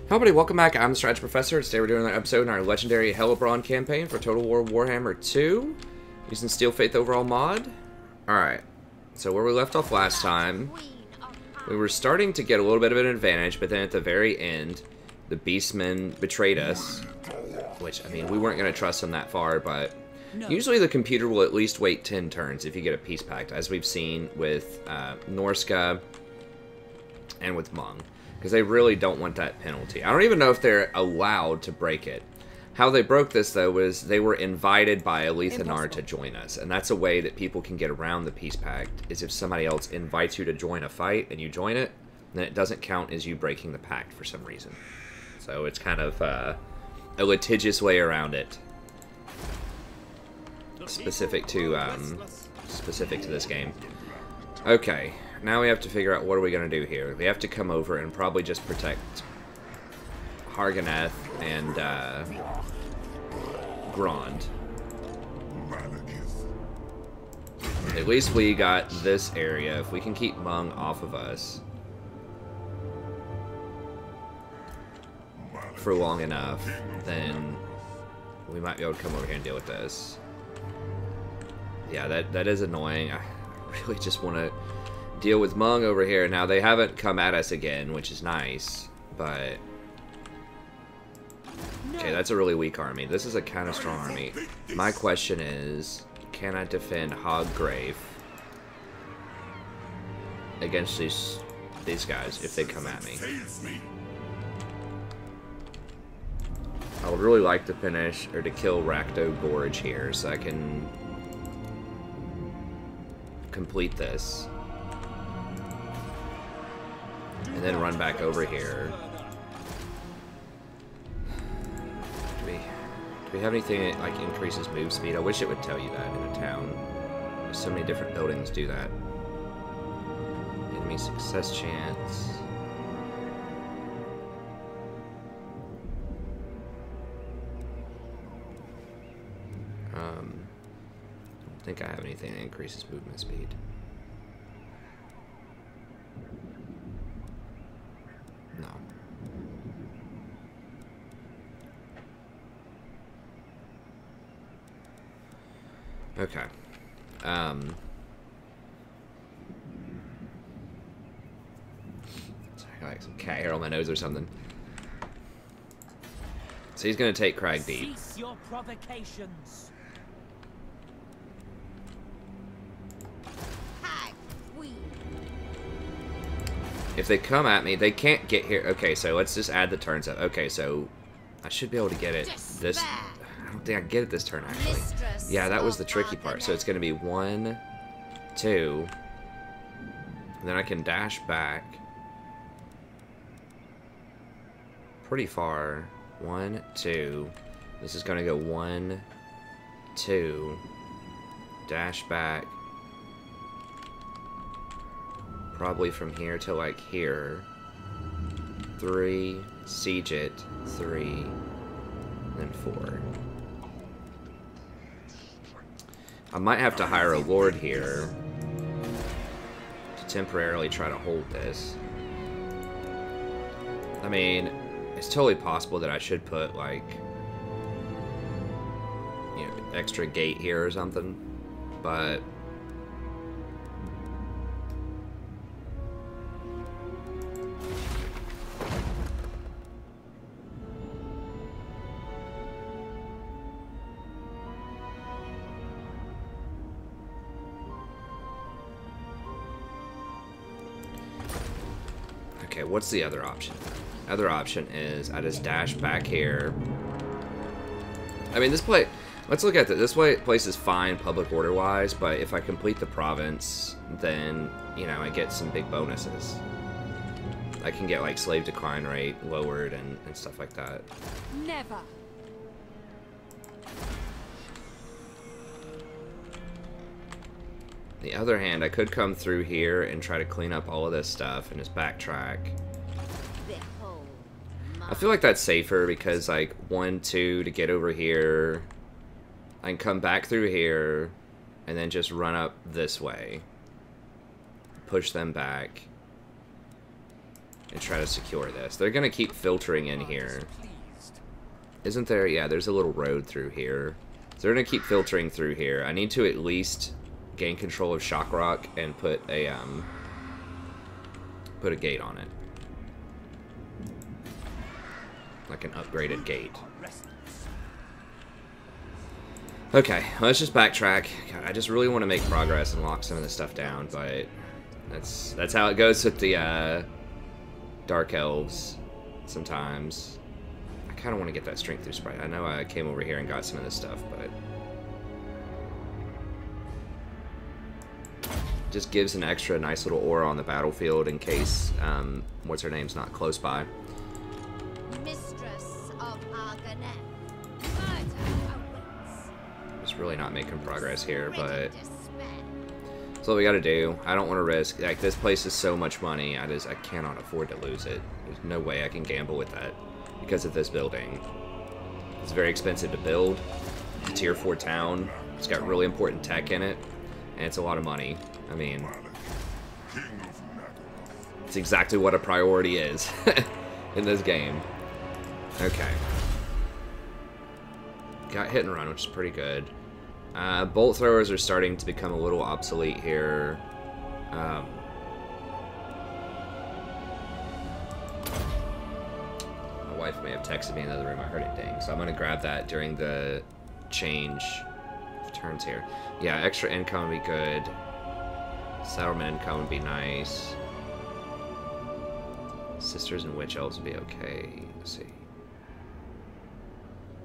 Hello everybody, welcome back. I'm the Strategy Professor. Today we're doing an episode in our legendary Hellebron campaign for Total War Warhammer 2 using Steel Faith overall mod. Alright, so where we left off last time, we were starting to get a little bit of an advantage, but then at the very end, the Beastmen betrayed us. Which, I mean, we weren't going to trust them that far, but usually the computer will at least wait 10 turns if you get a peace pact, as we've seen with Norska and with Mung. Because they really don't want that penalty. I don't even know if they're allowed to break it. How they broke this, though, was they were invited by Alethenar to join us. And that's a way that people can get around the peace pact, is if somebody else invites you to join a fight and you join it, then it doesn't count as you breaking the pact for some reason. So it's kind of a litigious way around it. Specific to this game. Okay. Now we have to figure out what are we going to do here. We have to come over and probably just protect Harganeth and Grond. At least we got this area. If we can keep Mung off of us for long enough, then we might be able to come over here and deal with this. Yeah, that is annoying. I really just want to deal with Mung over here. Now, they haven't come at us again, which is nice, but... Okay, that's a really weak army. This is a kind of strong army. My question is, can I defend Hoggrave against these guys if they come at me? I would really like to finish, or to kill Rakdo Gorge here, so I can complete this. And then run back over here. Do we have anything that like increases move speed? I wish it would tell you that in a town. There's so many different buildings do that. Enemy success chance. I don't think I have anything that increases movement speed. No. Okay. Sorry, I got like some cat hair on my nose or something. So he's gonna take Crag Deep. Cease your provocations. If they come at me, they can't get here. Okay, so let's just add the turns up. Okay, so I should be able to get it this... I don't think I can get it this turn, actually. Yeah, that was the tricky part. So it's going to be 1, 2. And then I can dash back pretty far. 1, 2. This is going to go 1, 2. Dash back. Probably from here to like here. 3, siege it, 3, then 4. I might have to hire a lord here to temporarily try to hold this. I mean, it's totally possible that I should put like, you know, extra gate here or something, but okay, what's the other option? Other option is I just dash back here. I mean, this place, let's look at it. This place is fine public order wise, but if I complete the province, then, you know, I get some big bonuses. I can get like slave decline rate lowered and stuff like that. Never. On the other hand, I could come through here and try to clean up all of this stuff and just backtrack. I feel like that's safer because, like, 1, 2 to get over here. I can come back through here and then just run up this way. Push them back. and try to secure this. They're going to keep filtering in here. Isn't there? Yeah, there's a little road through here. So they're going to keep filtering through here. I need to at least gain control of Shockrock and put a gate on it. Like an upgraded gate. Okay, let's just backtrack. God, I just really want to make progress and lock some of this stuff down, but that's how it goes with the Dark Elves sometimes. I kind of want to get that strength through sprite. I know I came over here and got some of this stuff, but just gives an extra nice little aura on the battlefield in case what's her name's not close by. Really not making progress here, but that's what we gotta do. I don't want to risk, like, this place is so much money, I cannot afford to lose it. There's no way I can gamble with that because of this building. It's very expensive to build. It's a tier 4 town. It's got really important tech in it, and it's a lot of money. I mean, it's exactly what a priority is in this game. Okay. Got hit and run, which is pretty good. Bolt throwers are starting to become a little obsolete here. My wife may have texted me in the other room. I heard it ding. So I'm going to grab that during the change of turns here. Yeah, extra income would be good. Settlement income would be nice. Sisters and Witch Elves would be okay. Let's see.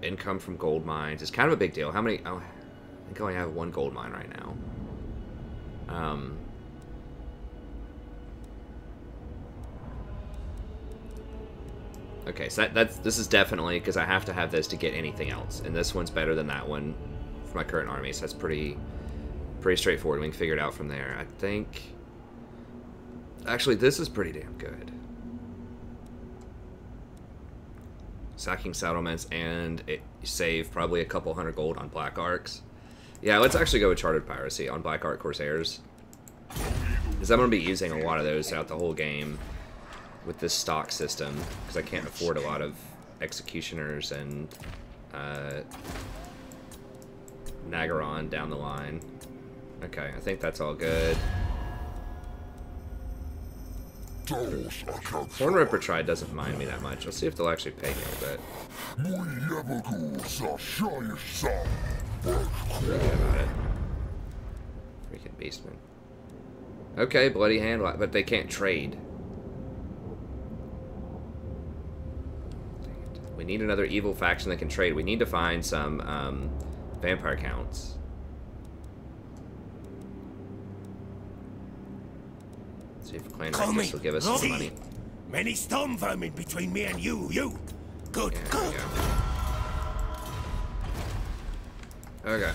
Income from gold mines is kind of a big deal. How many? Oh, I think I only have one gold mine right now. Okay, so this is definitely because I have to have this to get anything else, and this one's better than that one for my current army. So that's pretty straightforward. We can figure it out from there. I think. Actually, this is pretty damn good. Sacking settlements and save probably a couple hundred gold on Black Arcs. Yeah, let's actually go with Chartered Piracy on Black Arc Corsairs. Because I'm going to be using a lot of those throughout the whole game with this stock system. Because I can't afford a lot of Executioners and Nagaron down the line. Okay, I think that's all good. Horn Ripper Tried doesn't mind me that much. Let's see if they'll actually pay me a bit. Forget about it. Freaking Beastman. Okay, Bloody Hand, but they can't trade. We need another evil faction that can trade. We need to find some vampire counts. See if Clan Reckless will give us some money. Many storm vermin between me and you. Good, yeah, good. Okay.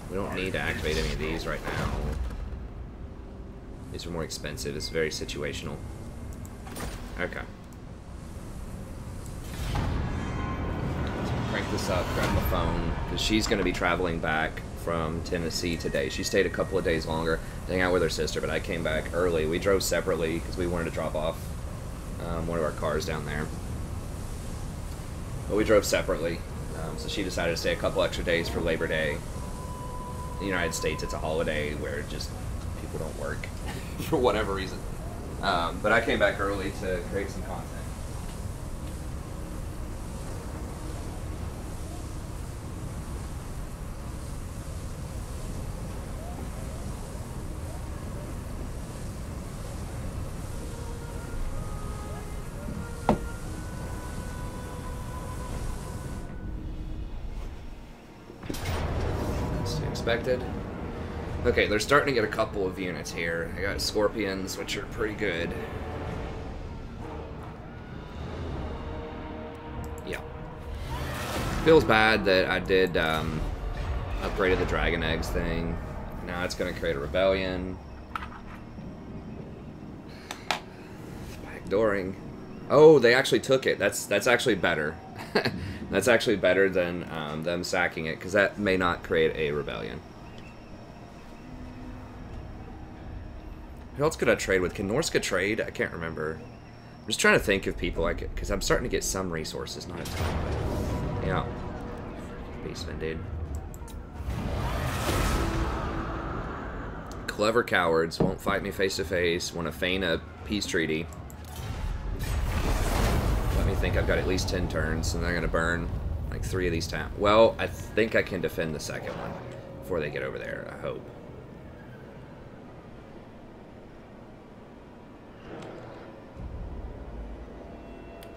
We don't need to activate any of these right now. These are more expensive. It's very situational. Okay. Let's crank this up, grab my phone, because she's going to be traveling back from Tennessee today. She stayed a couple of days longer to hang out with her sister, but I came back early. We drove separately because we wanted to drop off one of our cars down there. But we drove separately, so she decided to stay a couple extra days for Labor Day. In the United States, it's a holiday where just people don't work for whatever reason. But I came back early to create some content. Expected. Okay, they're starting to get a couple of units here. I got Scorpions, which are pretty good. Yeah. Feels bad that I did upgraded the Dragon Eggs thing. Now it's going to create a rebellion. Backdooring. Oh, they actually took it. That's actually better. That's actually better than them sacking it, because that may not create a rebellion. Who else could I trade with? Can Norska trade? I can't remember. I'm just trying to think of people I could, because I'm starting to get some resources, not a ton. But yeah. Beastman, dude. Clever cowards won't fight me face to face. Want to feign a peace treaty. Let me think. I've got at least 10 turns, and they're gonna burn like 3 of these towns. Well, I think I can defend the second one before they get over there. I hope.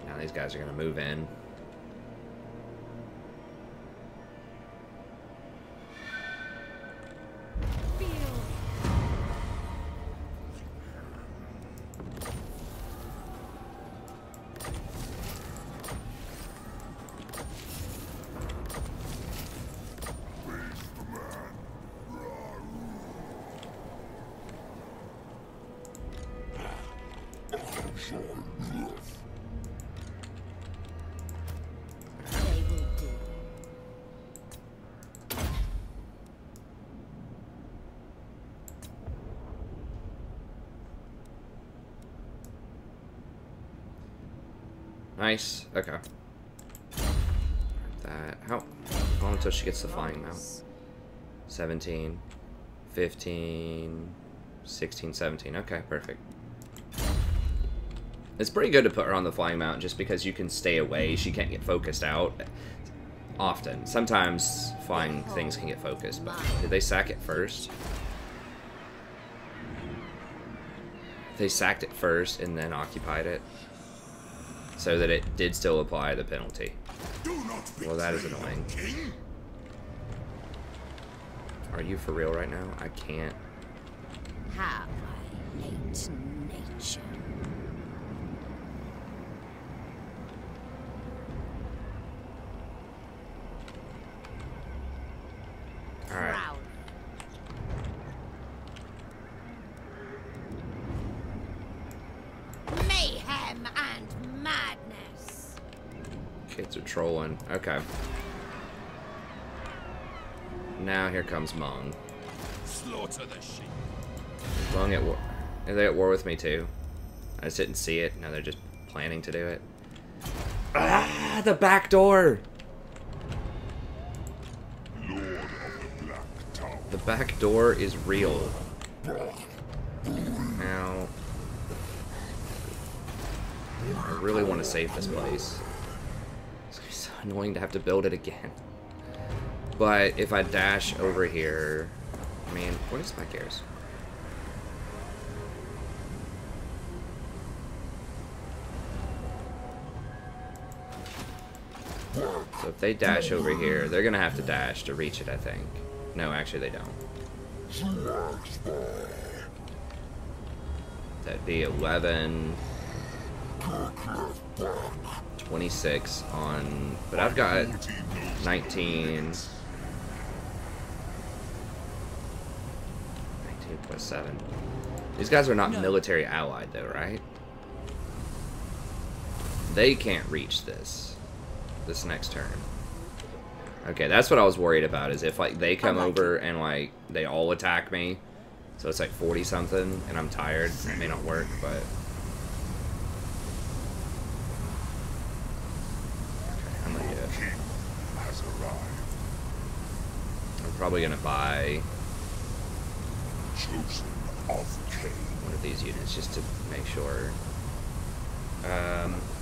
Now these guys are gonna move in. Nice. Okay. That. How long until she gets the flying mount? 17, 15, 16, 17. Okay, perfect. It's pretty good to put her on the flying mount just because you can stay away. She can't get focused out. Often. Sometimes flying things can get focused, but did they sack it first? They sacked it first and then occupied it. So that it did still apply the penalty. Well, that is annoying. Are you for real right now? I can't. How I hate nature. Alright. Mayhem and madness. Kids are trolling. Okay. Now here comes Mong. Slaughter the sheep. Mong at war. Are they at war with me too? I just didn't see it. Now they're just planning to do it. Ah, the back door! Lord of the Black Tower. The back door is real. Now, I really want to save this place. It's gonna be so annoying to have to build it again. But if I dash over here, I mean, what is my gears? So if they dash over here, they're gonna have to dash to reach it, I think. No, actually they don't. That'd be 11, 26 on, but I've got 19. 19 plus 7. These guys are not military allied though, right? They can't reach this next turn. Okay, that's what I was worried about, is if like they come over and like they all attack me, so it's like 40 something and I'm tired, it may not work, but okay, I'm gonna get it. I'm probably gonna buy one of these units just to make sure.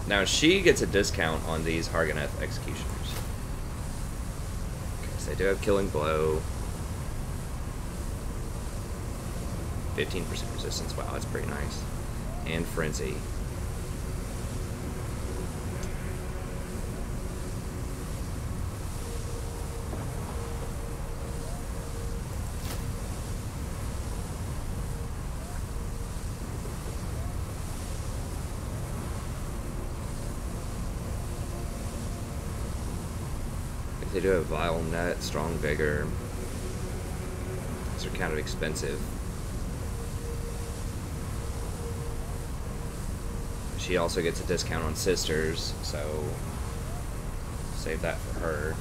Now she gets a discount on these Harganeth executioners. Okay, so they do have killing blow. 15% resistance. Wow, that's pretty nice. And frenzy. They do have Vile Net, Strong Vigor. These are kind of expensive. She also gets a discount on Sisters, so save that for her.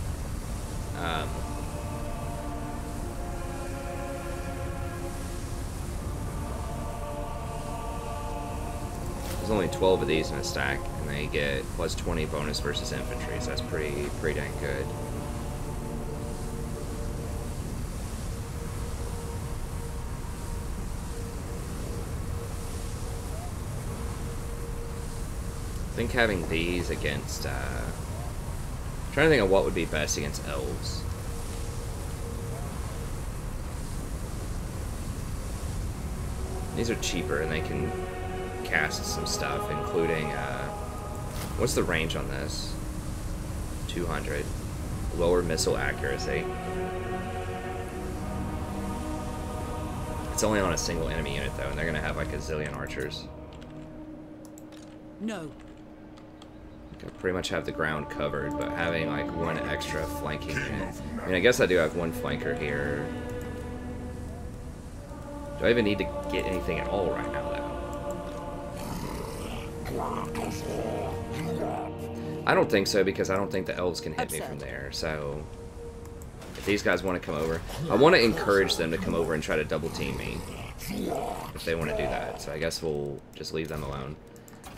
There's only 12 of these in a stack, and they get plus 20 bonus versus infantry, so that's pretty dang good. I think having these against, I'm trying to think of what would be best against elves. These are cheaper, and they can cast some stuff, including, what's the range on this? 200. Lower missile accuracy. It's only on a single enemy unit, though, and they're going to have like a zillion archers. No. I pretty much have the ground covered, but having like one extra flanking unit. I mean, I guess I do have one flanker here. Do I even need to get anything at all right now, though? I don't think so, because I don't think the elves can hit me from there, so... If these guys want to come over... I want to encourage them to come over and try to double team me. If they want to do that, so I guess we'll just leave them alone.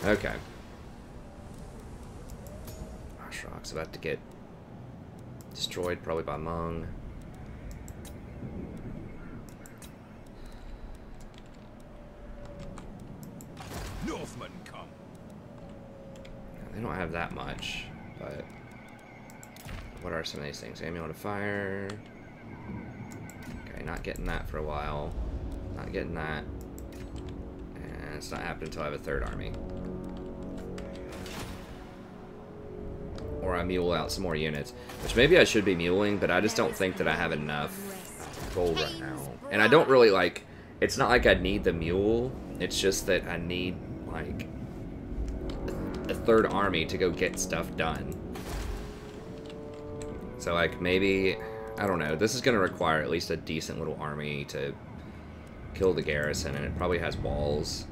Okay. Ashrock's about to get destroyed, probably by Mung. Northmen come. They don't have that much, but what are some of these things? Amulet of Fire. Okay, not getting that for a while. Not getting that. And it's not happening until I have a third army. Or I mule out some more units. Which maybe I should be muling, but I just don't think that I have enough gold right now. And I don't really like... It's not like I need the mule. It's just that I need, like, a third army to go get stuff done. So, like, maybe... I don't know. This is going to require at least a decent little army to kill the garrison, and it probably has walls.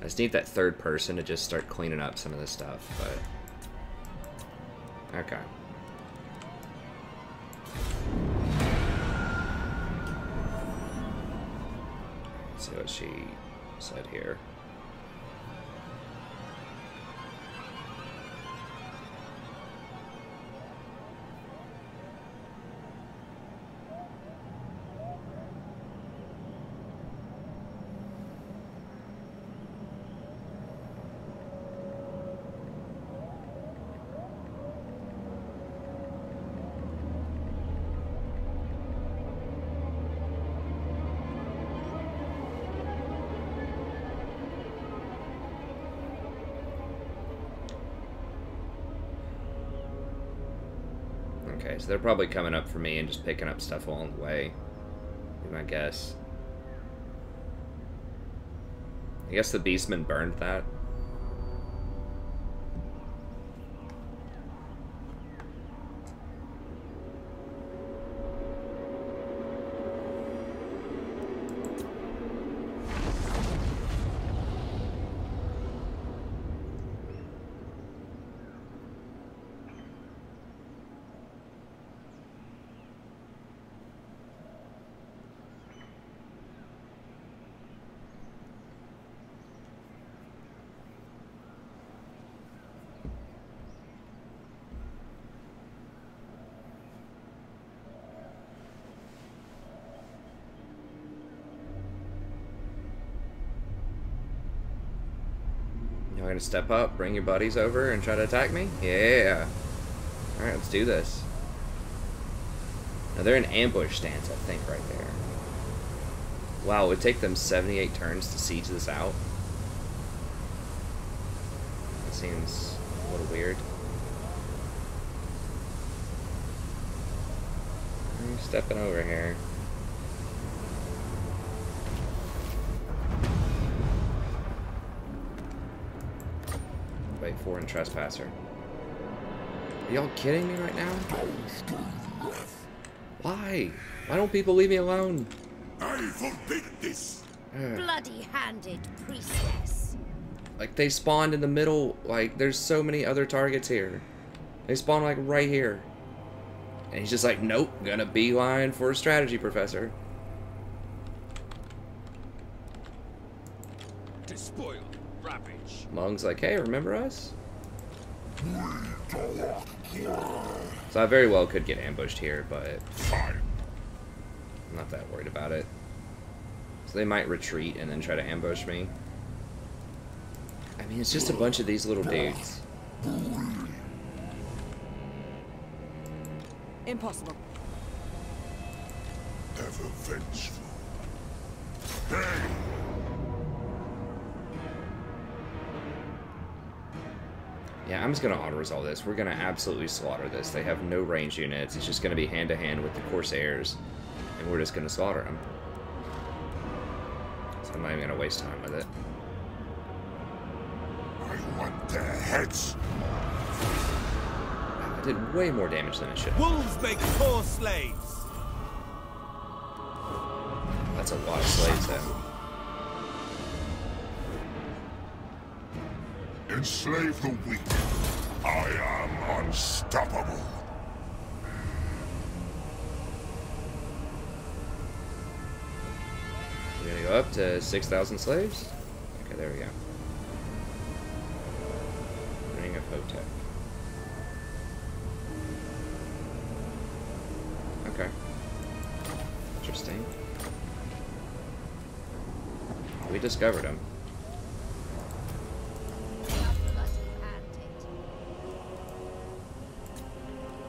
I just need that third person to just start cleaning up some of this stuff, but... Okay. Let's see what she said here. Okay, so they're probably coming up for me and just picking up stuff along the way. Be my guess. I guess the Beastmen burned that. Y'all gonna step up, bring your buddies over, and try to attack me? Yeah. Alright, let's do this. Now they're in ambush stance, I think, right there. Wow, it would take them 78 turns to siege this out. That seems a little weird. I'm stepping over here. Wait, foreign trespasser. Are y'all kidding me right now? Why? Why don't people leave me alone? I forbid this. Bloody-handed priestess. Like, they spawned in the middle. Like, there's so many other targets here. They spawn, like, right here. And he's just like, nope, gonna beeline for a strategy professor. Despoil ravage. Mung's like, hey, remember us? So I very well could get ambushed here, but I'm not that worried about it. So they might retreat and then try to ambush me. I mean, it's just a bunch of these little dudes. Impossible. Ever vengeful. Yeah, I'm just gonna auto-resolve this. We're gonna absolutely slaughter this. They have no range units. It's just gonna be hand-to-hand with the Corsairs, and we're just gonna slaughter them. So I'm not even gonna waste time with it. I want their heads. I did way more damage than it should. Wolves make poor slaves. That's a lot of slaves, though. Enslave the weak. I am unstoppable. We're gonna go up to 6,000 slaves? Okay, there we go. Ring of Hotep. Okay. Interesting. We discovered him. Bloody-handed.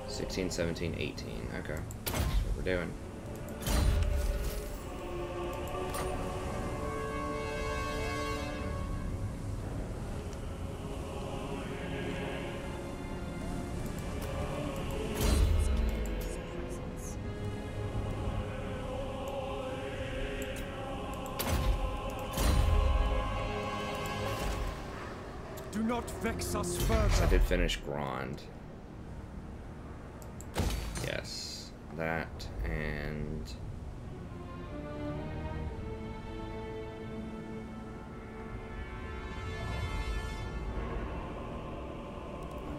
16, 17, 18. Okay. That's what we're doing. Do not vex us So further. I did finish Grand. Yes. That and...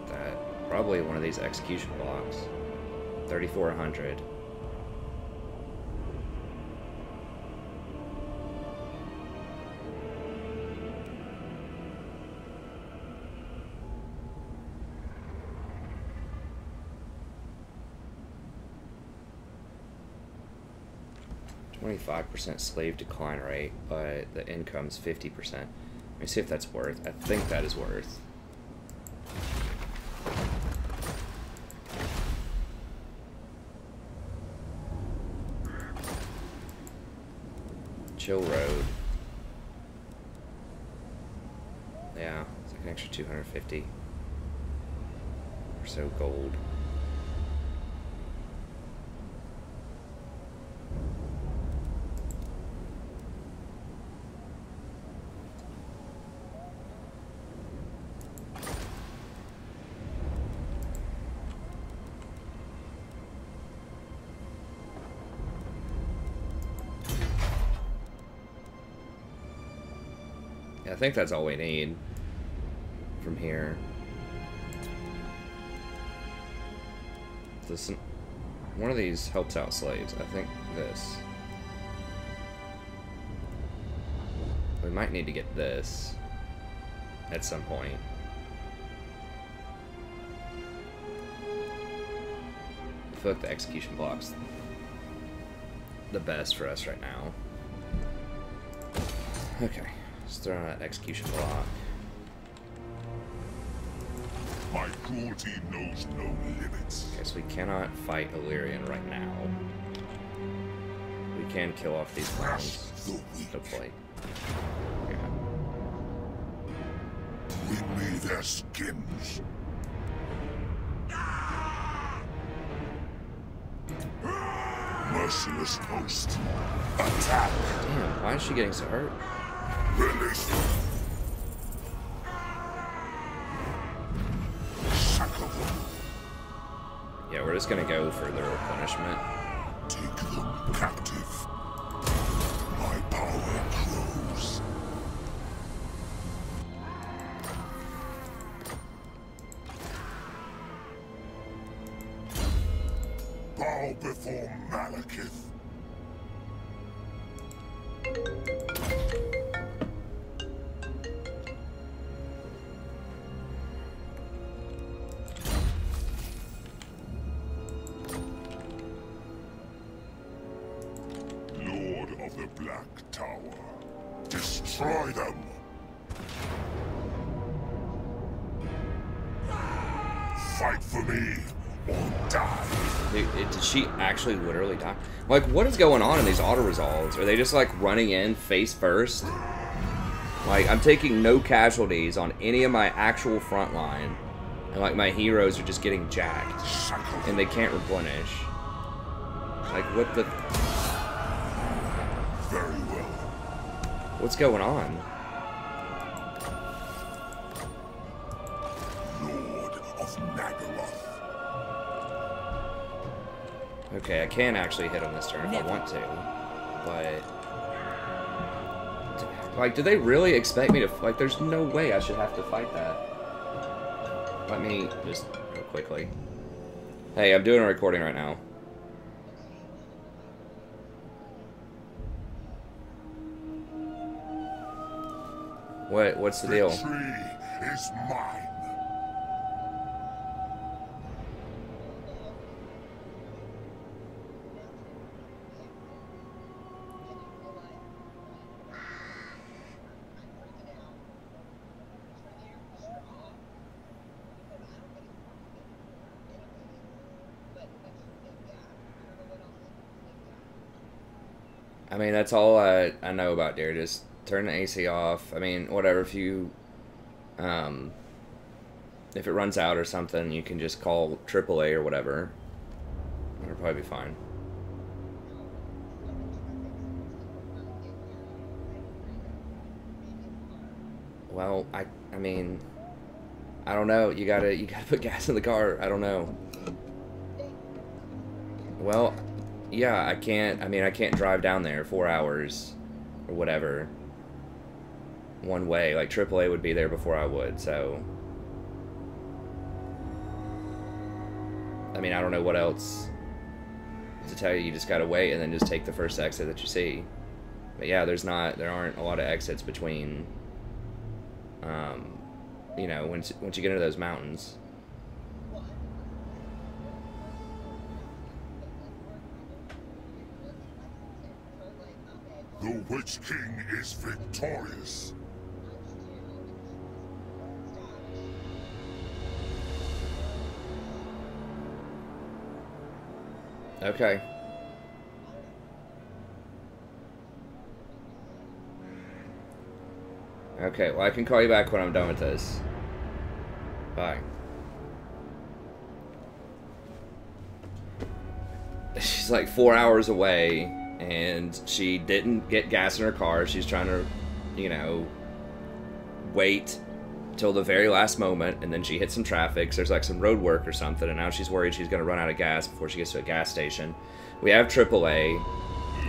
that. Probably one of these execution blocks. 3,400. %, slave decline rate, but the income's 50%. Let me see if that's worth. I think that is worth. Chill Road. Yeah, it's like an extra 250 or so gold. I think that's all we need from here. This, one of these helps out slaves. I think this. We might need to get this at some point. I feel like the execution block's the best for us right now. Okay. Let's throw on that execution block. My cruelty knows no limits. Okay, so we cannot fight Illyrian right now. We can kill off these clowns, hopefully. Yeah. Bring me their skins. Merciless host. Attack. Damn, why is she getting so hurt? Release them. Shackle them. Yeah, we're just gonna go for the replenishment. Take them captive. My power grows. Bow before Malekith. Fight for me or die. Did she actually literally die? Like, what is going on in these auto-resolves? Are they just, like, running in face first? Like, I'm taking no casualties on any of my actual front line. And, like, my heroes are just getting jacked. And they can't replenish. Like, what the... Very well. What's going on? Lord of Nagaroth. Okay, I can actually hit on this turn if I want to. But... like, do they really expect me to... like, there's no way I should have to fight that. Let me just real quickly. Hey, I'm doing a recording right now. What's the deal? Victory is mine. I mean, that's all I know about there. Just turn the AC off. I mean, whatever. If you, if it runs out or something, you can just call AAA or whatever. It'll probably be fine. Well, I mean, I don't know. You gotta put gas in the car. I don't know. Well, yeah, I can't. I mean, I can't drive down there 4 hours or whatever. One way. Like, AAA would be there before I would, so. I mean, I don't know what else to tell you. You just gotta wait and then just take the first exit that you see. But yeah, there aren't a lot of exits between, you know, once you get into those mountains. The Witch King is victorious. Okay. Okay, well, I can call you back when I'm done with this. Bye. She's like 4 hours away, and she didn't get gas in her car. She's trying to, you know, wait till the very last moment, and then she hits some traffic. So there's like some road work or something, and now she's worried she's going to run out of gas before she gets to a gas station. We have AAA.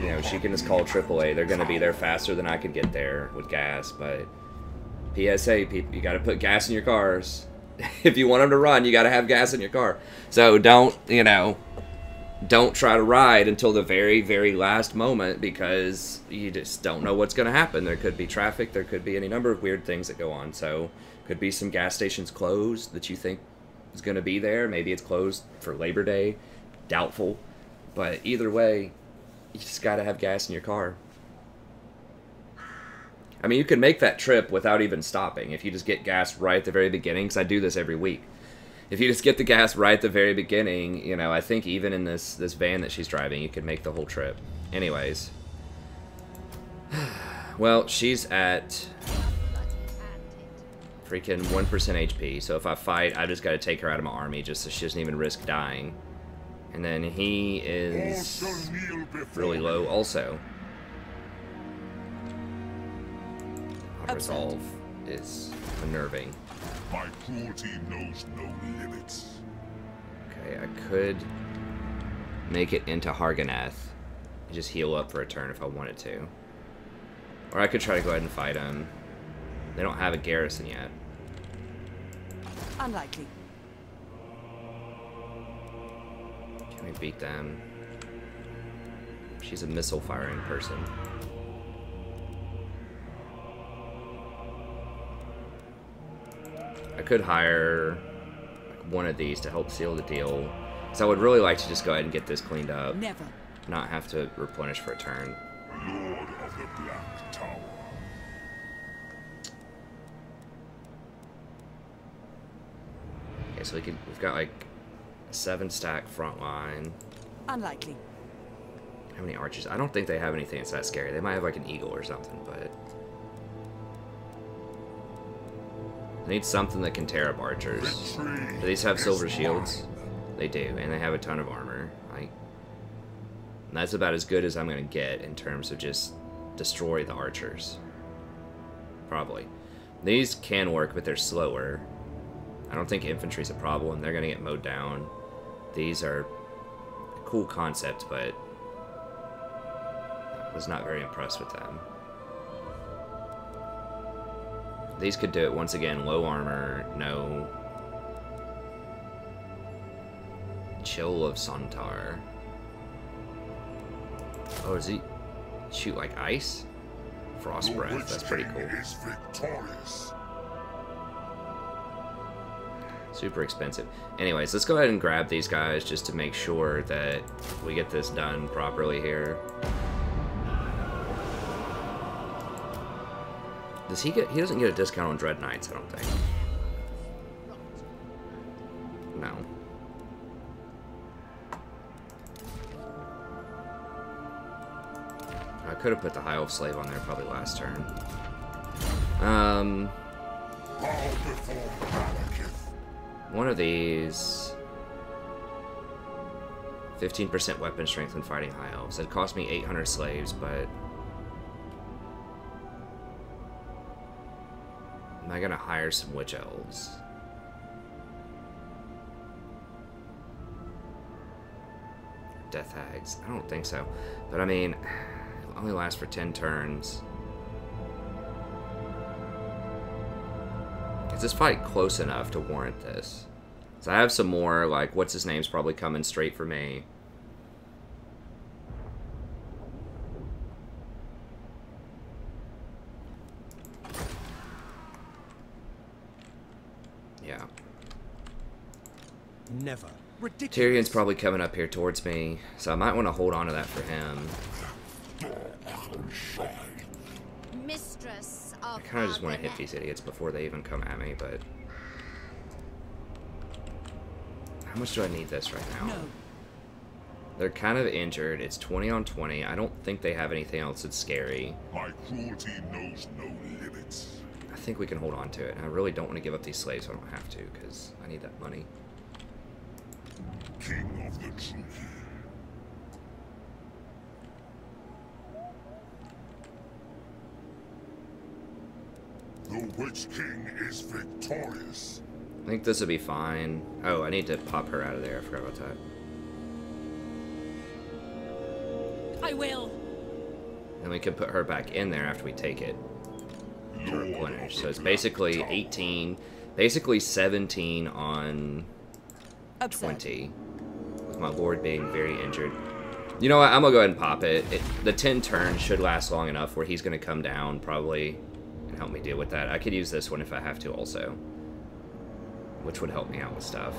You know, she can just call AAA. They're going to be there faster than I could get there with gas, but PSA, you got to put gas in your cars. If you want them to run, you got to have gas in your car. So don't, you know, don't try to ride until the very, very last moment, because you just don't know what's going to happen. There could be traffic. There could be any number of weird things that go on. So could be some gas stations closed that you think is going to be there. Maybe it's closed for Labor Day. Doubtful. But either way, you just got to have gas in your car. I mean, you can make that trip without even stopping if you just get gas right at the very beginning, because I do this every week. If you just get the gas right at the very beginning, you know, I think even in this van that she's driving, you could make the whole trip. Anyways. Well, she's at freaking 1% HP, so if I fight, I just got to take her out of my army just so she doesn't even risk dying. And then he is really low also. Resolve is unnerving. My cruelty knows no limits. Okay, I could make it into Harganath and just heal up for a turn if I wanted to. Or I could try to go ahead and fight him. They don't have a garrison yet. Unlikely. Can we beat them? She's a missile firing person. I could hire one of these to help seal the deal. So I would really like to just go ahead and get this cleaned up. Never. Not have to replenish for a turn. Lord of the Black Tower. Okay, so we've got like a 7-stack front line. Unlikely. How many archers? I don't think they have anything that's that scary. They might have like an eagle or something, but I need something that can tear up archers. Do these have silver shields? They do, and they have a ton of armor. Like, and that's about as good as I'm gonna get in terms of just destroy the archers. Probably. These can work, but they're slower. I don't think infantry's a problem. They're gonna get mowed down. These are a cool concept, but I was not very impressed with them. These could do it once again. Low armor, no. Chill of Sontar. Oh, does he shoot like ice? Frost breath, that's pretty cool. Super expensive. Anyways, let's go ahead and grab these guys just to make sure that we get this done properly here. Does he doesn't get a discount on Dread Knights, I don't think. No. I could have put the High Elf Slave on there probably last turn. One of these. 15% weapon strength when fighting High Elves. It cost me 800 slaves, but am I gonna hire some Witch Elves? Death Hags? I don't think so. But I mean, it only lasts for 10 turns. Is this fight close enough to warrant this? So I have some more, like, what's his name's probably coming straight for me. Yeah. Never. Ridiculous. Tyrion's probably coming up here towards me, so I might want to hold on to that for him. Mistress of I kind of just want to hit these idiots before they even come at me, but how much do I need this right now? No. They're kind of injured. It's 20 on 20. I don't think they have anything else that's scary. My cruelty knows no limits. I think we can hold on to it. And I really don't want to give up these slaves, so I don't have to, because I need that money. King of the True. The Witch King is victorious. I think this will be fine. Oh, I need to pop her out of there. I forgot about that. I will. Then we can put her back in there after we take it to replenish. So it's basically 18, basically 17 on 20. With my lord being very injured. You know what? I'm going to go ahead and pop it. The 10 turns should last long enough where he's going to come down probably and help me deal with that. I could use this one if I have to also, which would help me out with stuff.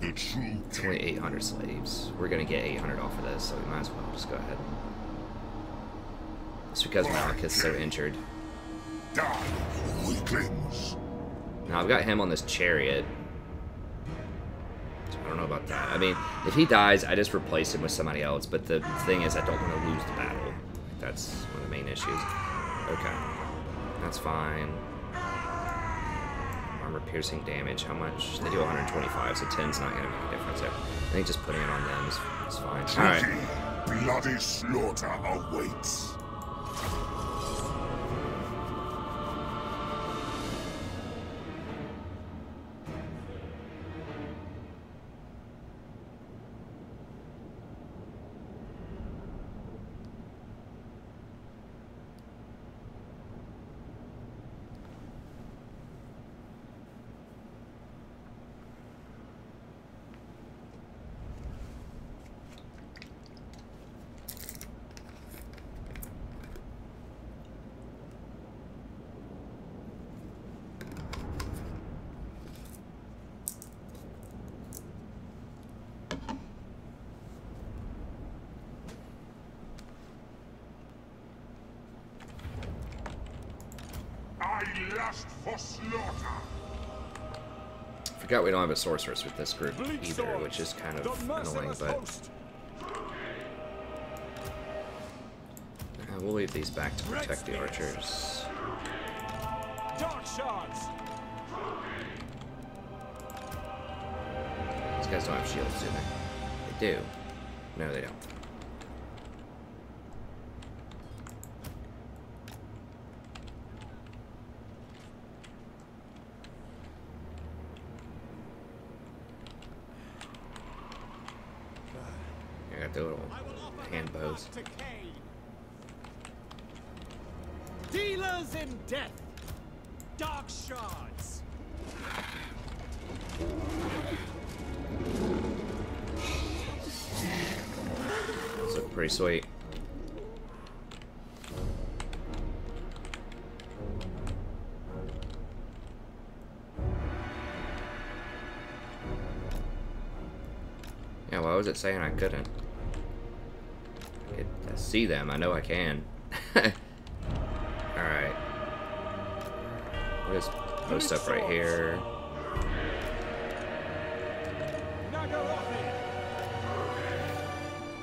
It's only 800 slaves. We're gonna get 800 off of this, so we might as well just go ahead. It's because Malekith's so injured. Die, weaklings. Now I've got him on this chariot. I don't know about that. I mean, if he dies, I just replace him with somebody else. But the thing is, I don't want to lose the battle. That's one of the main issues. Okay, that's fine. Armor piercing damage. How much? They do 125, so 10's not gonna make a difference there. I think just putting it on them is fine. All right. Bloody slaughter awaits. lust for slaughter. Forgot we don't have a sorceress with this group either, which is kind of annoying, but we'll leave these back to protect the archers. Dark shards. These guys don't have shields, do they? They do. No, they don't. I got the little hand bows. Dealers in death. Dark shards. Those look pretty sweet. Yeah, why was it saying I couldn't? I see them, I know I can. Alright. We'll just post up right here.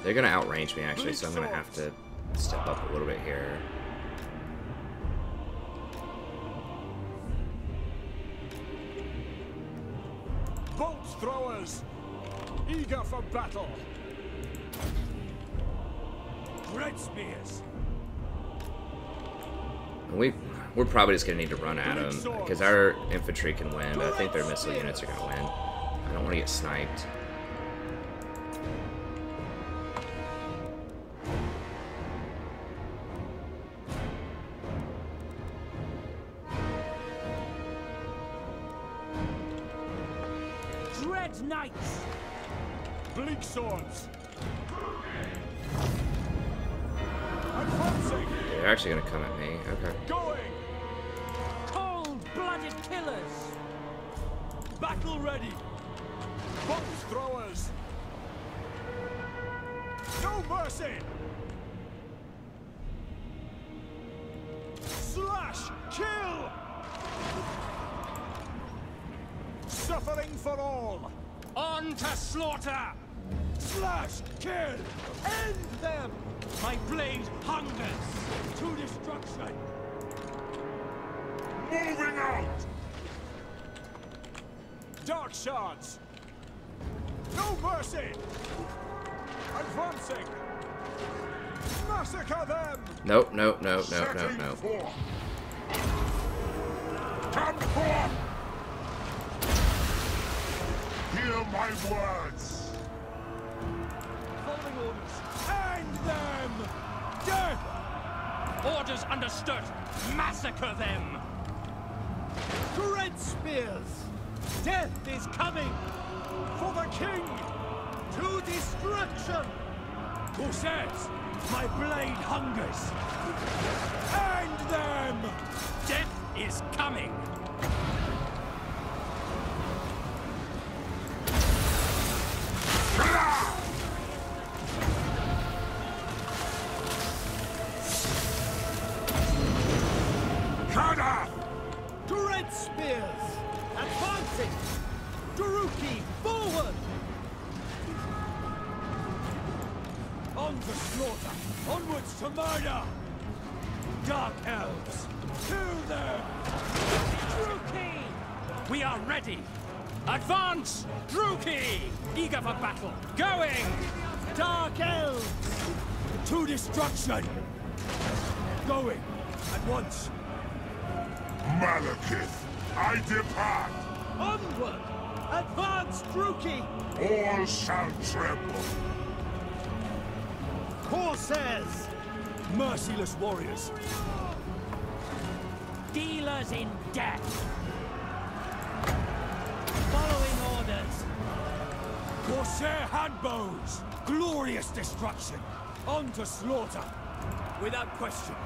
They're gonna outrange me actually, so I'm gonna have to step up a little bit here. Bolt throwers, eager for battle. Red spears. We're probably just gonna need to run at them because our infantry can win, but I think their missile units are gonna win. I don't want to get sniped. Dread knights. Bleak swords. Advancing. They're actually gonna come at me. Okay. Going. Cold-blooded killers. Battle ready. Bolt throwers. No mercy. Slash. Kill. Suffering for all. On to slaughter. Slash. Kill. End them. My blade hungers. To destruction. Moving out! Dark shards. No mercy. Advancing. Massacre them. Nope, nope, nope, nope, nope, Setting nope. forth. Come forth! Hear my words. Following orders. End them. Death. Orders understood. Massacre them. Red spears. Death is coming. For the king. To destruction. Who says my blade hungers? End them. Death is coming. Cut off! Red spears. Advancing. Daruki, forward. On to slaughter. Onwards to murder. Dark elves. Kill them. Druki! We are ready. Advance! Druki! Eager for battle. Going! Dark elves. To destruction. Going. At once. Malekith, I depart. Onward. Advance, Druki. All shall tremble. Corsairs. Merciless warriors. Dealers in death. Following orders. Corsair handbows. Glorious destruction. On to slaughter. Without question.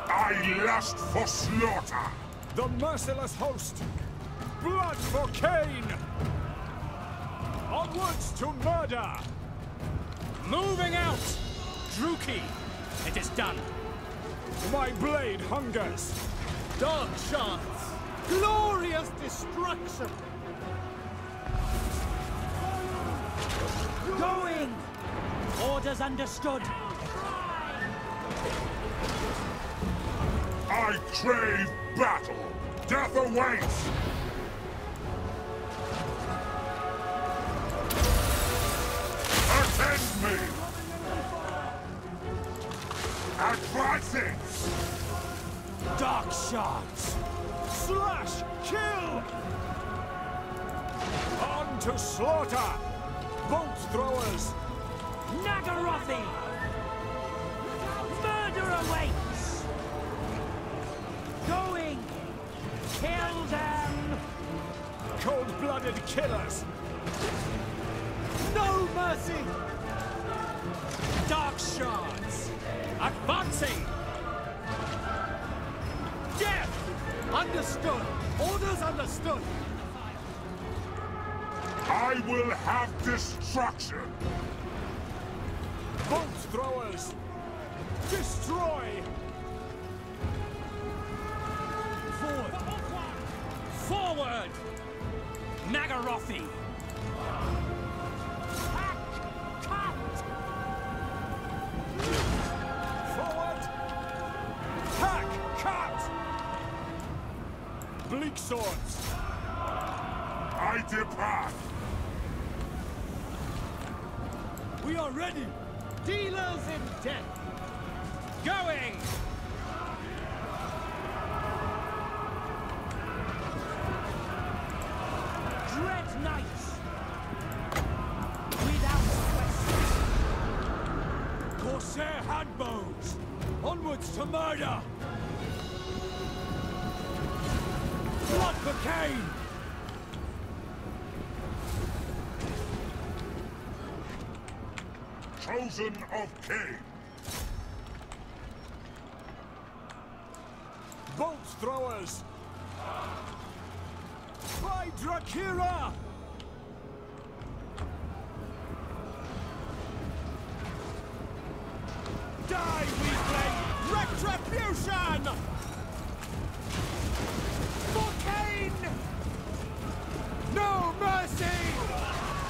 I lust for slaughter. The merciless host. Blood for Cain. Onwards to murder. Moving out! Druki! It is done. My blade hungers. Dark shots! Glorious destruction! Going! Orders understood. I crave battle. Death awaits. Attend me. Advancing. Dark shots! Slash! Kill! On to slaughter! Bolt throwers! Nagarothi! Murder awaits! Going! Kill them! Cold-blooded killers! No mercy! Dark shards! Advancing! Death! Understood! Orders understood! I will have destruction. Bolt throwers! Destroy! Forward! Forward! Nagarothi! Hack! Cut! Forward! Hack! Cut! Bleak swords! I depart. We are ready! Dealers in death! Going! Dread knights! Without question! Corsair handbows! Onwards to murder! Blood for Cain! Chosen of Cain. Bolt throwers! By Drakira! Die, weakling! Retribution! For Cain! No mercy!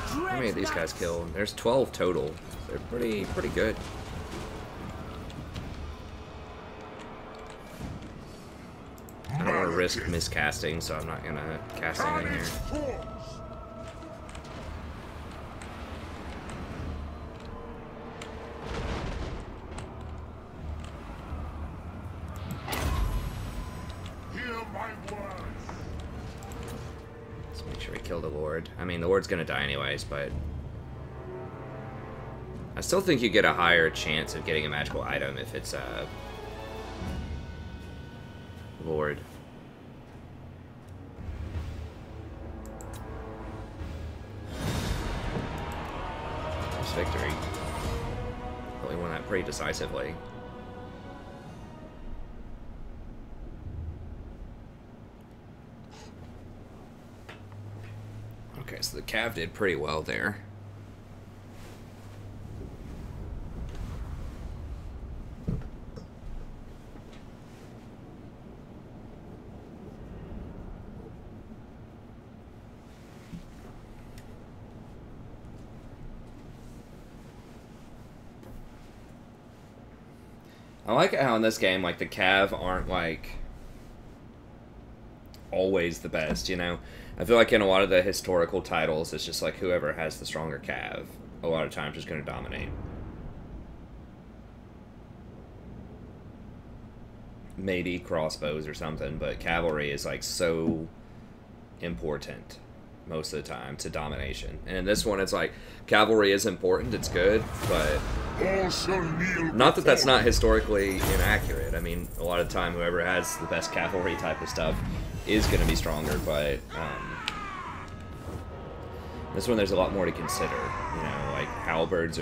How many of these guys killed? There's 12 total. They're pretty good. I don't want to risk miscasting, so I'm not gonna cast anything here. Hear my words. Let's make sure we kill the Lord. I mean, the Lord's gonna die anyways, but I still think you get a higher chance of getting a magical item if it's Lord. It's victory. But we won that pretty decisively. Okay, so the Cav did pretty well there. I like how in this game, like, the Cav aren't, like, always the best, you know? I feel like in a lot of the historical titles, it's just like whoever has the stronger Cav, a lot of times is going to dominate. Maybe crossbows or something, but cavalry is, like, so important most of the time to domination. And in this one, it's like, cavalry is important, it's good, but All shall kneel not that that's before not historically inaccurate. I mean, a lot of the time, whoever has the best cavalry type of stuff is going to be stronger, but this one there's a lot more to consider. You know, like, halberds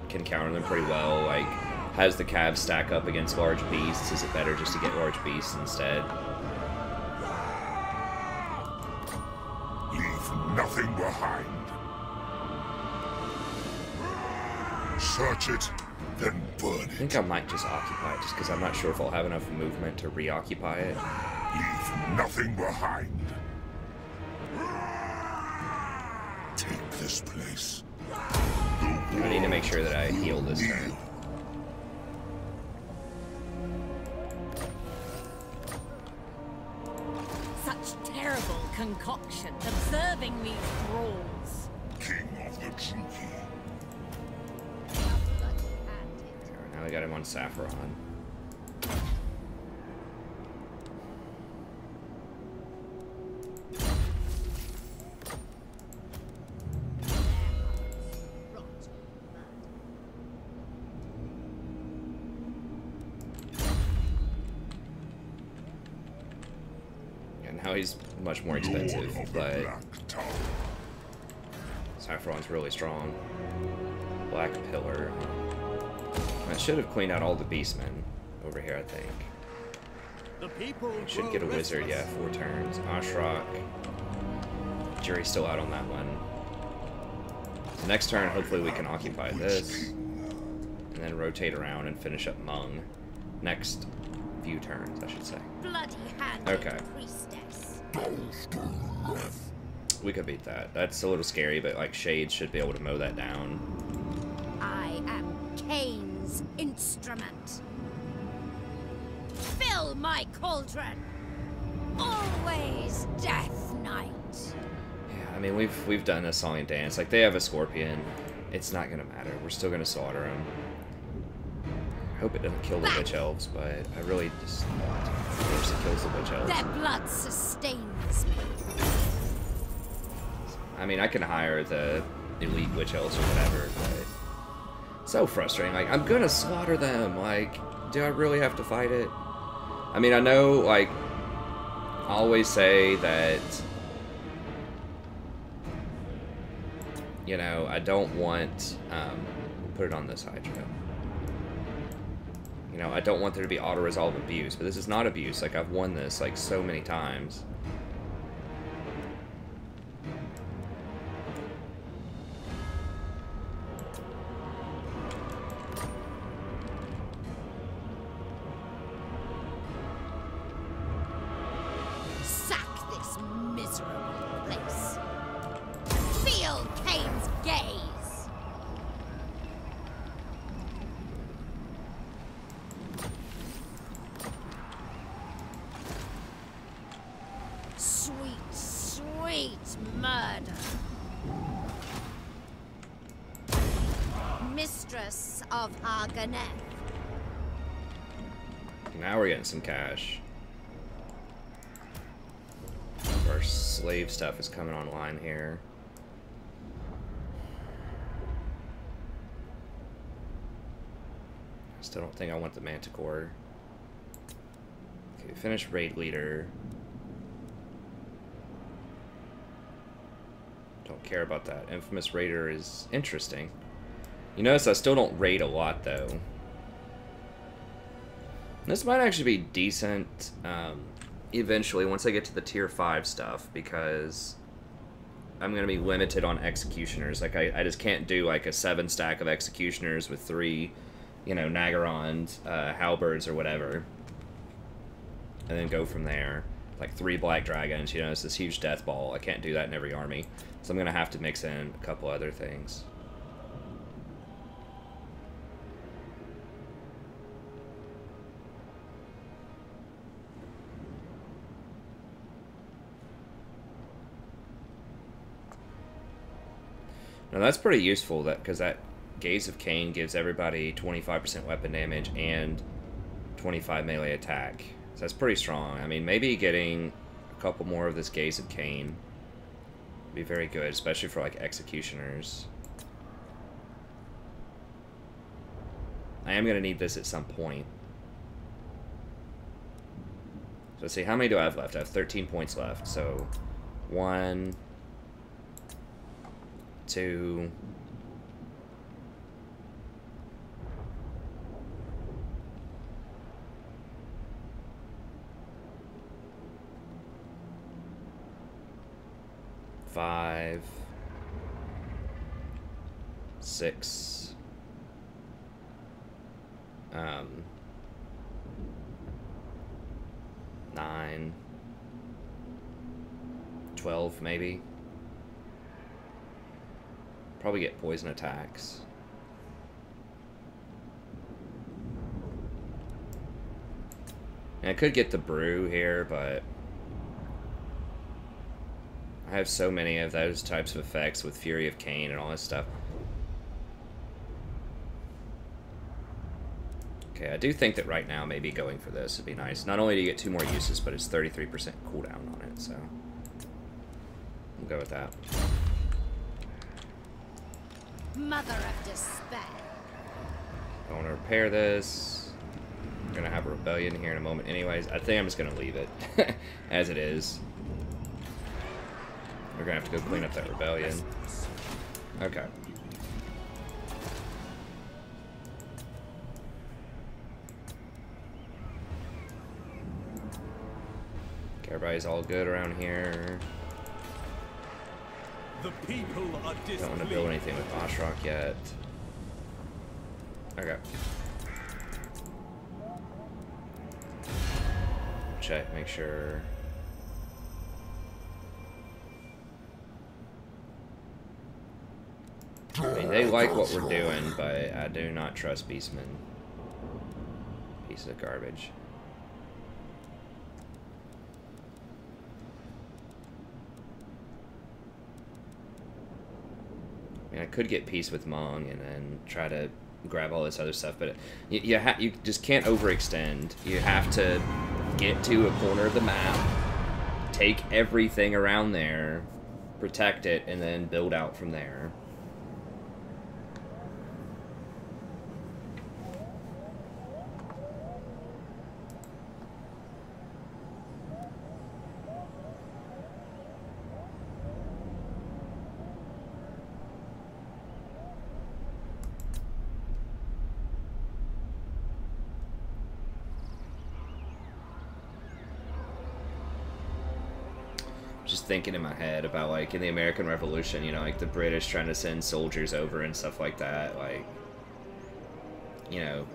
can counter them pretty well. Like, how does the Cav stack up against large beasts? Is it better just to get large beasts instead? Leave nothing behind. Search it then burn I it. think I might just occupy it, just because I'm not sure if I'll have enough movement to reoccupy it. Leave nothing behind. Take this place. I need to make sure that I heal this turn. Such terrible concoction, observing these thralls. King of the Druki. Alright, now I got him on Saffron. Now he's much more expensive, but Saffron's really strong. Black Pillar. I should have cleaned out all the beastmen over here, I think. The people Should get a wizard, yeah, 4 turns. Ashrock. Jury's still out on that one. So next turn, hopefully we can occupy this. And then rotate around and finish up Mung. Next few turns, I should say. Bloody-handed Okay. priestess. We could beat that. That's a little scary, but like Shades should be able to mow that down. I am Cain's instrument. Fill my cauldron. Always Death Knight. Yeah, I mean we've done a song and dance. Like they have a scorpion. It's not gonna matter. We're still gonna slaughter him. I hope it doesn't kill the witch elves, but I really just of course it kills the witch elves. Their blood sustains me. I mean I can hire the elite witch elves or whatever, but it's so frustrating. Like I'm gonna slaughter them. Like, do I really have to fight it? I mean I know like I always say that, you know, I don't want we'll put it on this Hydra. You know, I don't want there to be auto-resolve abuse, but this is not abuse. Like, I've won this, like, so many times. Sack this miserable place. Feel Cain's gaze. Sweet, sweet murder. Mistress of Arganeth. Now we're getting some cash. Our slave stuff is coming online here. Still don't think I want the Manticore. Okay, finish raid leader. Don't care about that. Infamous Raider is interesting. You notice I still don't raid a lot, though. This might actually be decent eventually, once I get to the tier 5 stuff, because I'm going to be limited on executioners. Like, I just can't do, like, a 7 stack of executioners with 3, you know, Nagarons, halberds, or whatever. And then go from there. Like 3 black dragons, you know, it's this huge death ball. I can't do that in every army. So I'm going to have to mix in a couple other things. Now that's pretty useful, that because that Gaze of Cain gives everybody 25% weapon damage and 25 melee attack. So that's pretty strong. I mean, maybe getting a couple more of this Gaze of Cain would be very good, especially for like executioners. I am going to need this at some point. So let's see, how many do I have left? I have 13 points left. So 1, 2, 5, 6, 9, 12 maybe. Probably get poison attacks. And I could get the brew here, but I have so many of those types of effects with Fury of Cain and all this stuff. Okay, I do think that right now maybe going for this would be nice. Not only do you get 2 more uses, but it's 33% cooldown on it, so we'll go with that. Mother of despair. I want to repair this. I'm going to have a rebellion here in a moment anyways. I think I'm just going to leave it as it is. We're going to have to go clean up that rebellion. Okay. Everybody's all good around here. The people are displeased. Don't want to build anything with Oshrock yet. Okay. Check, make sure. I mean, they like what we're doing, but I do not trust Beastmen. Piece of garbage. I mean, I could get peace with Mong and then try to grab all this other stuff, but you just can't overextend. You have to get to a corner of the map, take everything around there, protect it, and then build out from there. Just thinking in my head about, like, in the American Revolution, you know, like the British trying to send soldiers over and stuff like that, like, you know,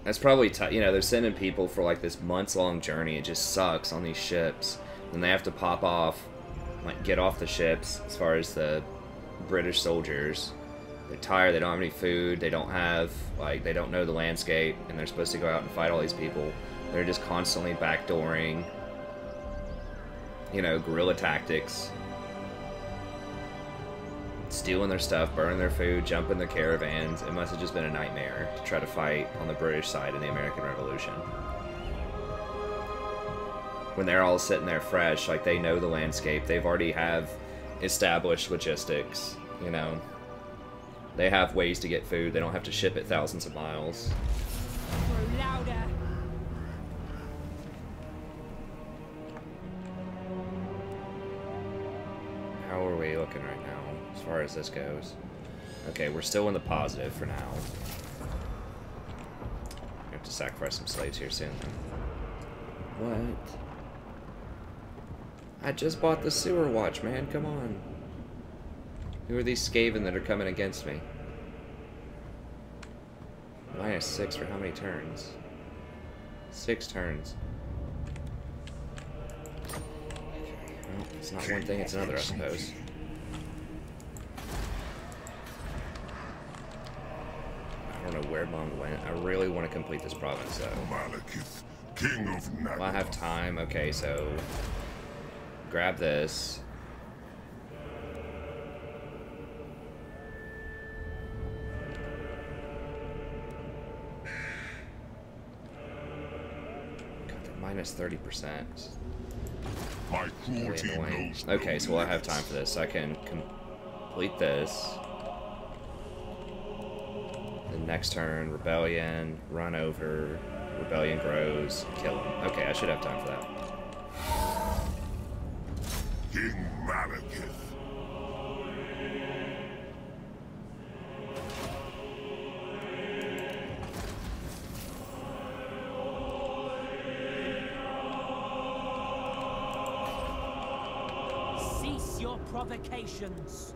that's probably you know, they're sending people for like this months-long journey. It just sucks on these ships, and they have to pop off, like, get off the ships. As far as the British soldiers, they're tired, they don't have any food, they don't have, like, they don't know the landscape, and they're supposed to go out and fight all these people. They're just constantly backdooring, you know, guerrilla tactics, stealing their stuff, burning their food, jumping the caravans. It must have just been a nightmare to try to fight on the British side in the American Revolution. When they're all sitting there fresh, like, they know the landscape, they've already have established logistics, you know. They have ways to get food, they don't have to ship it thousands of miles. Grow louder. How are we looking right now, as far as this goes? Okay, we're still in the positive for now. We have to sacrifice some slaves here soon, though. What? I just bought the sewer watch, man, come on. Who are these Skaven that are coming against me? -6 for how many turns? 6 turns. Well, it's not one thing, it's another, I suppose. I don't know where Mom went. I really want to complete this province, though. Malekith, king of Naganoth. Well, I have time. Okay, so grab this. God, they're -30%. My cruelty Really annoying. knows no Okay, so I have limits. time for this. I can complete this. The next turn, rebellion, run over, rebellion grows, kill him. Okay, I should have time for that. King Malekith. Cease your provocations.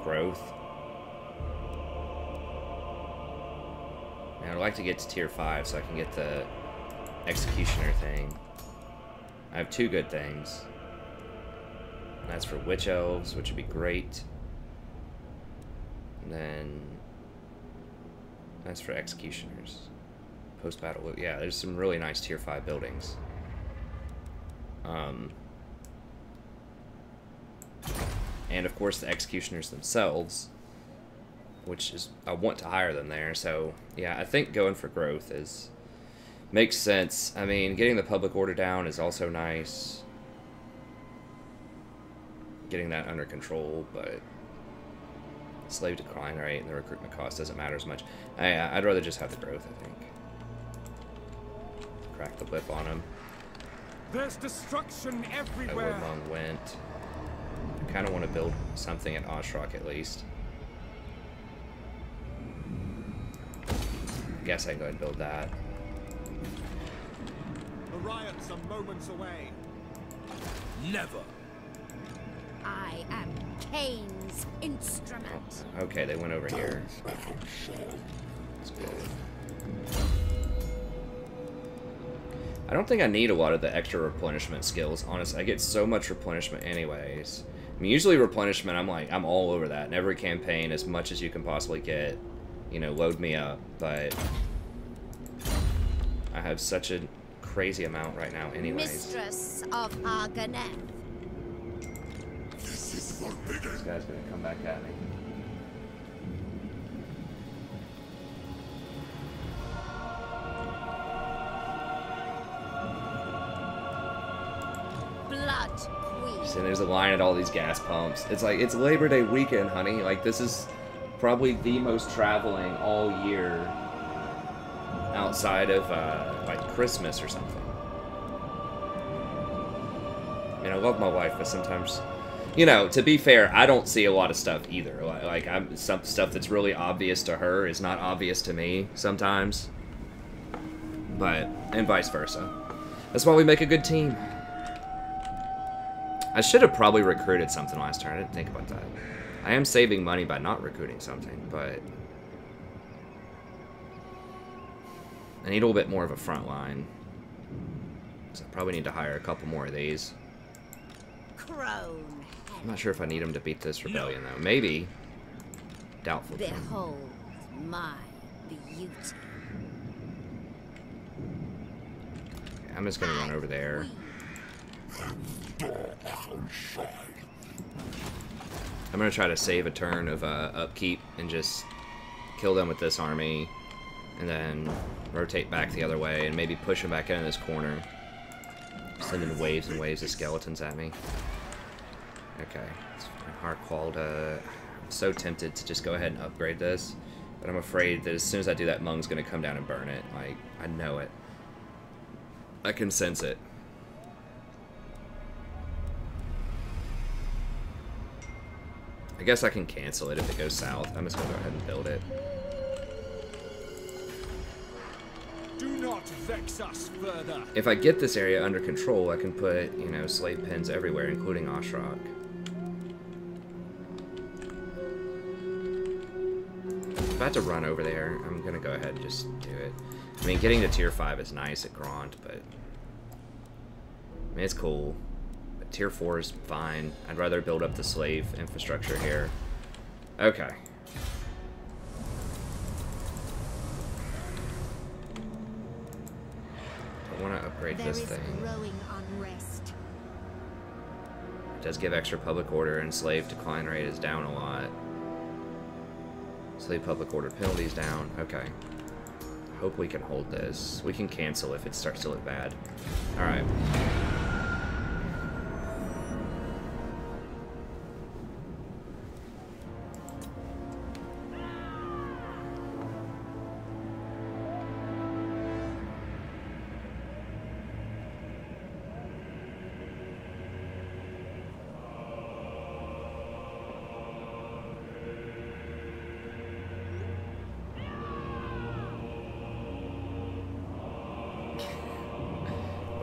growth. And I'd like to get to tier 5 so I can get the executioner thing. I have 2 good things. And that's for witch elves, which would be great. And then that's for executioners. Post-battle loot. Yeah, there's some really nice tier 5 buildings. And of course the executioners themselves, which is, I want to hire them there. So yeah, I think going for growth makes sense. I mean, getting the public order down is also nice. Getting that under control, but slave decline rate and the recruitment cost doesn't matter as much. I'd rather just have the growth, I think. Crack the whip on him. There's destruction everywhere. Hellebron went. I kind of want to build something at Oshrock at least. Guess I can go ahead and build that. The riots are moments away. Never. I am Cain's instrument. Okay, they went over here. That's good. I don't think I need a lot of the extra replenishment skills, honestly. I get so much replenishment anyways. I mean, usually replenishment, I'm all over that. In every campaign, as much as you can possibly get, you know, load me up. But I have such a crazy amount right now anyways. Mistress of Arganeth. This guy's gonna come back at me. Blood Queen. So there's a line at all these gas pumps. It's like, it's Labor Day weekend, honey. Like, this is probably the most traveling all year outside of, like, Christmas or something. I mean, I love my wife, but sometimes, you know, to be fair, I don't see a lot of stuff either. Like some stuff that's really obvious to her is not obvious to me sometimes. But, and vice versa. That's why we make a good team. I should have probably recruited something last turn. I didn't think about that. I am saving money by not recruiting something, but I need a little bit more of a front line. So I probably need to hire a couple more of these. Crone. I'm not sure if I need them to beat this rebellion, though. Maybe. Doubtful. Behold my beauty. Okay, I'm just going to run over there. I'm going to try to save a turn of upkeep and just kill them with this army. And then rotate back the other way and maybe push them back into this corner. Sending waves and waves of skeletons at me. Okay. It's Harqualda. I'm so tempted to just go ahead and upgrade this. But I'm afraid that as soon as I do that, Mung's going to come down and burn it. Like, I know it. I can sense it. I guess I can cancel it if it goes south. I'm just going to go ahead and build it. Do not vex us further. If I get this area under control, I can put, you know, slave pens everywhere, including Oshrock. I'm about to run over there. I'm going to go ahead and just do it. I mean, getting to tier 5 is nice at Grant, but I mean, it's cool. But tier 4 is fine. I'd rather build up the slave infrastructure here. Okay. I want to upgrade this thing. Growing unrest. It does give extra public order, and slave decline rate is down a lot. Slave public order penalties down. Okay. Hope we can hold this. We can cancel if it starts to look bad. Alright.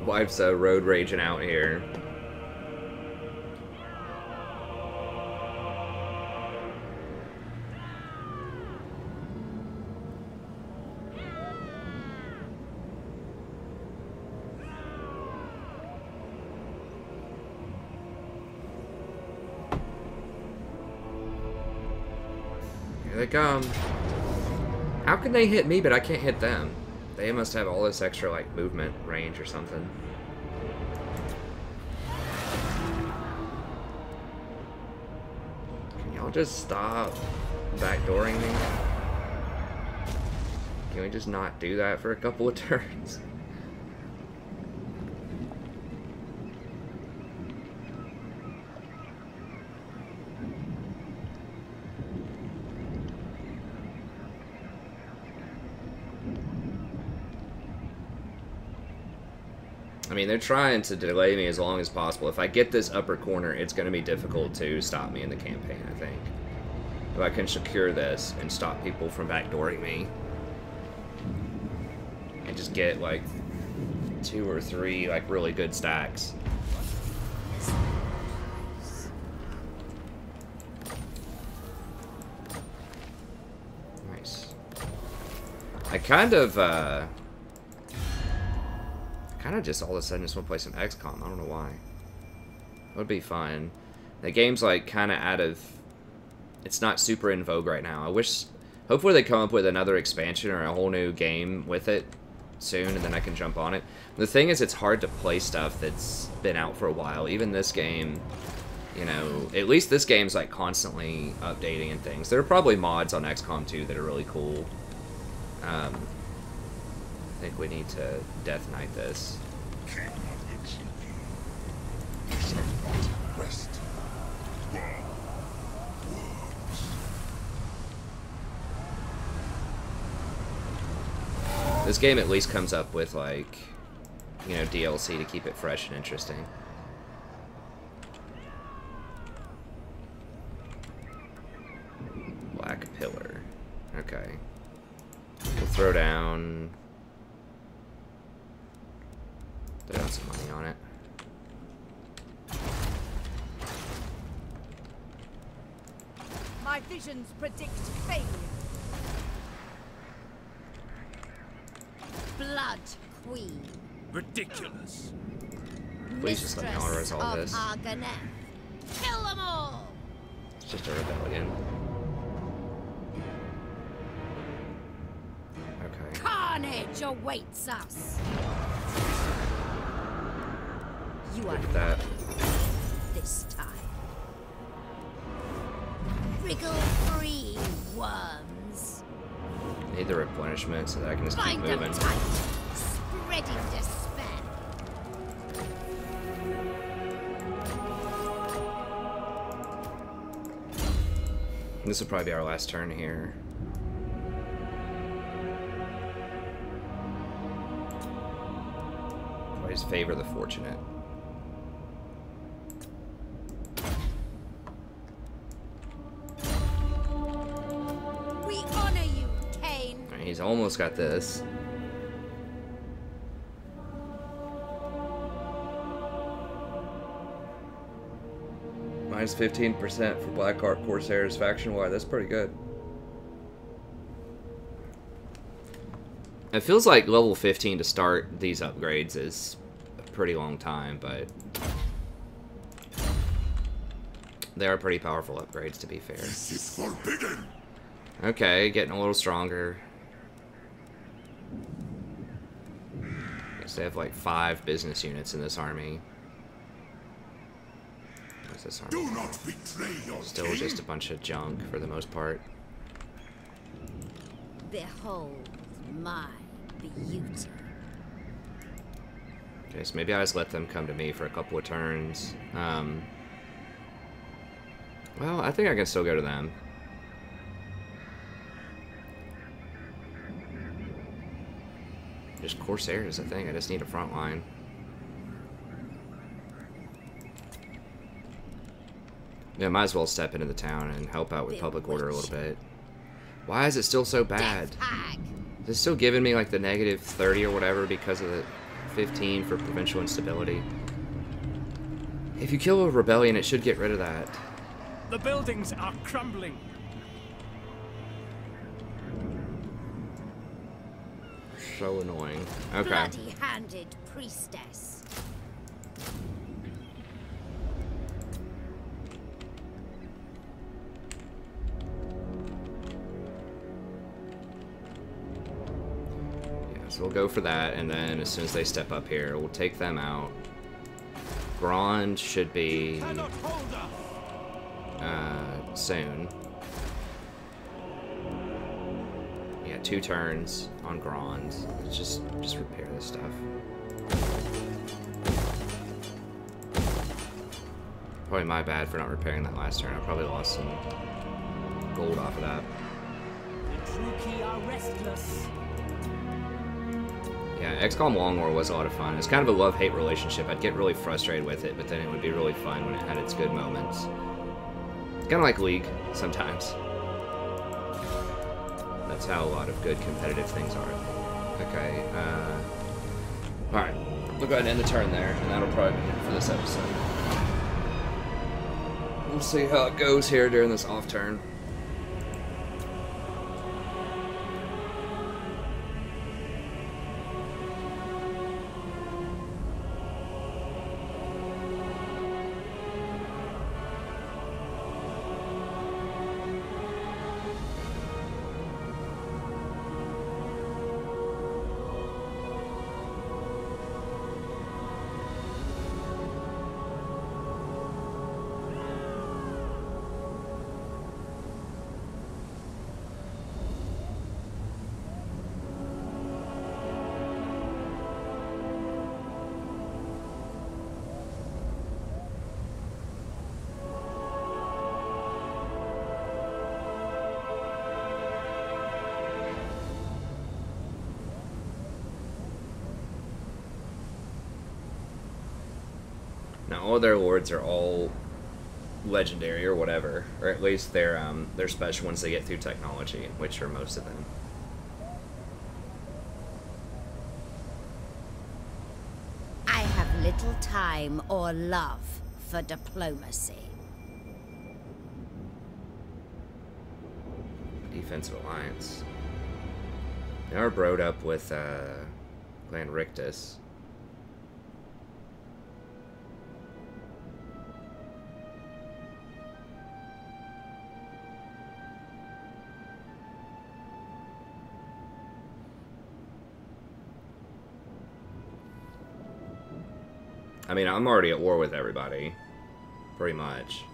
Wife's road raging out here. they come. How can they hit me, but I can't hit them? They must have all this extra, like, movement range or something. Can y'all just stop backdooring me? Can we just not do that for a couple of turns? I mean, they're trying to delay me as long as possible. If I get this upper corner, it's going to be difficult to stop me in the campaign, I think. If I can secure this and stop people from backdooring me. And just get, like, 2 or 3, like, really good stacks. Nice. I kind of just all of a sudden just want to play some XCOM. I don't know why. It would be fun. The game's like kind of out of... It's not super in vogue right now. I wish... Hopefully they come up with another expansion or a whole new game with it soon, and then I can jump on it. The thing is, it's hard to play stuff that's been out for a while. Even this game, you know... At least this game's like constantly updating and things. There are probably mods on XCOM 2 that are really cool. I think we need to Death Knight this. This game at least comes up with, like, you know, DLC to keep it fresh and interesting. Black Pillar. Okay. We'll throw down some money on it. My visions predict failure. Blood Queen. Ridiculous. Please just let me auto-resolve this. Argoneth. Kill them all. It's just a rebellion. Okay. Carnage awaits us. You are Look at that. this time. Wriggle-free worms. Need the replenishment so that I can just keep Bind them moving. tight, spreading despair. This will probably be our last turn here. Always favor the fortunate. We honor you, Cain. Alright, he's almost got this. Minus 15% for Blackheart Corsairs faction-wide. That's pretty good. It feels like level 15 to start these upgrades is a pretty long time, but they are pretty powerful upgrades, to be fair. This is forbidden. Okay, getting a little stronger. Guess they have like 5 business units in this army. What's this army? Do not betray your Still king. just a bunch of junk for the most part. Behold my beauty. Okay, so maybe I just let them come to me for a couple of turns. Well, I think I can still go to them. Just Corsairs, I think. I just need a front line. Yeah, might as well step into the town and help out with public order a little bit. Why is it still so bad? Death hag. Is it still giving me like the negative 30 or whatever because of the 15 for provincial instability? If you kill a rebellion, it should get rid of that. The buildings are crumbling. So annoying. Okay. Bloody-handed priestess. So we'll go for that, and then as soon as they step up here, we'll take them out. Grand should be soon. Yeah, 2 turns on Grand. Just repair this stuff. Probably my bad for not repairing that last turn. I probably lost some gold off of that. The Druki are restless. Yeah, XCOM Long War was a lot of fun. It's kind of a love-hate relationship. I'd get really frustrated with it, but then it would be really fun when it had its good moments. Kind of like League, sometimes. That's how a lot of good competitive things are. Okay, alright. We'll go ahead and end the turn there, and that'll probably be it for this episode. We'll see how it goes here during this off turn. Now, all their lords are all legendary or whatever, or at least they're special ones they get through technology, which are most of them. I have little time or love for diplomacy. Defensive alliance. They are broed up with Clan Rictus. I mean, I'm already at war with everybody, pretty much.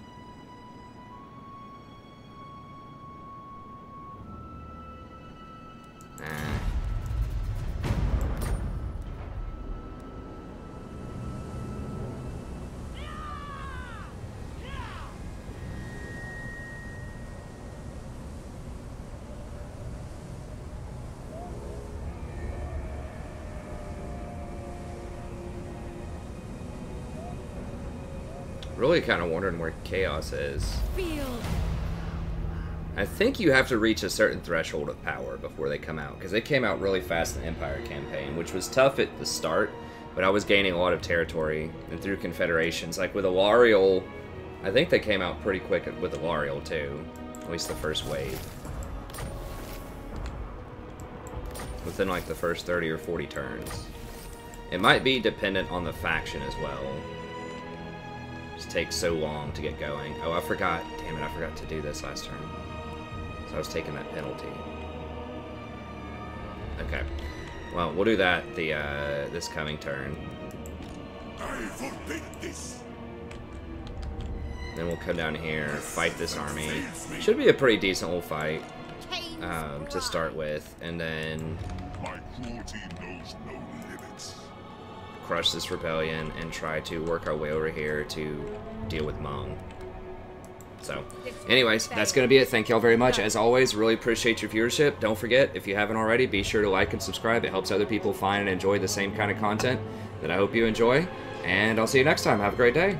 Really kind of wondering where Chaos is. I think you have to reach a certain threshold of power before they come out, because they came out really fast in the Empire campaign, which was tough at the start, but I was gaining a lot of territory, and through confederations, like with Alariel, I think they came out pretty quick with Alariel too, at least the first wave. Within like the first 30 or 40 turns. It might be dependent on the faction as well. Just takes so long to get going. Oh, I forgot. Damn it, I forgot to do this last turn. So I was taking that penalty. Okay. Well, we'll do that this coming turn. I forbid this. Then we'll come down here, fight this army. Should be a pretty decent little fight to start with, and then My cruelty knows no limits. crush this rebellion and try to work our way over here to deal with Hmong. So, anyways, that's going to be it. Thank y'all very much. As always, really appreciate your viewership. Don't forget, if you haven't already, be sure to like and subscribe. It helps other people find and enjoy the same kind of content that I hope you enjoy. And I'll see you next time. Have a great day.